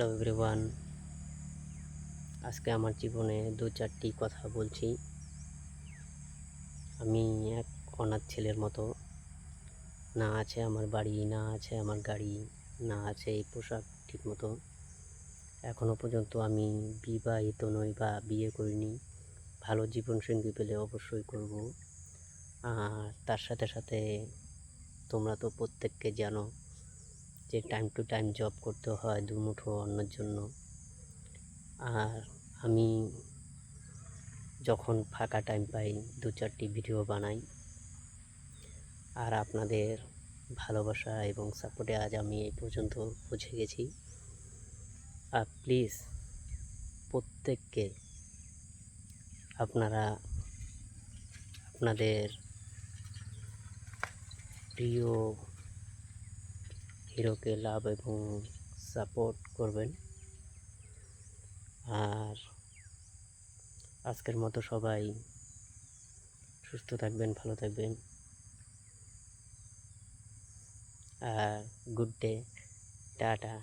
Hello everyone, আজকে আমার জীবনে দু চারটি কথা বলছি। আমি এক অনাথ ছেলের মতো। না আছে আমার বাড়ি, না আছে আমার গাড়ি, না আছে এই পোশাক ঠিকমতো। এখনও পর্যন্ত আমি বিবাহিত নই বা বিয়ে করিনি। ভালো জীবনসঙ্গী পেলে অবশ্যই করব। আর তার সাথে সাথে তোমরা তো প্রত্যেককে জানো যে টাইম টু টাইম জব করতে হয় দুমুঠো অন্নের জন্য। আর আমি যখন ফাঁকা টাইম পাই দু চারটি ভিডিও বানাই। আর আপনাদের ভালোবাসা এবং সাপোর্টে আজ আমি এই পর্যন্ত পৌঁছে গেছি। আর প্লিজ প্রত্যেককে আপনারা আপনাদের প্রিয় হিরোকে লাভ এবং সাপোর্ট করবেন। আর আজকের মতো সবাই সুস্থ থাকবেন, ভালো থাকবেন। আর গুড ডে, টাটা।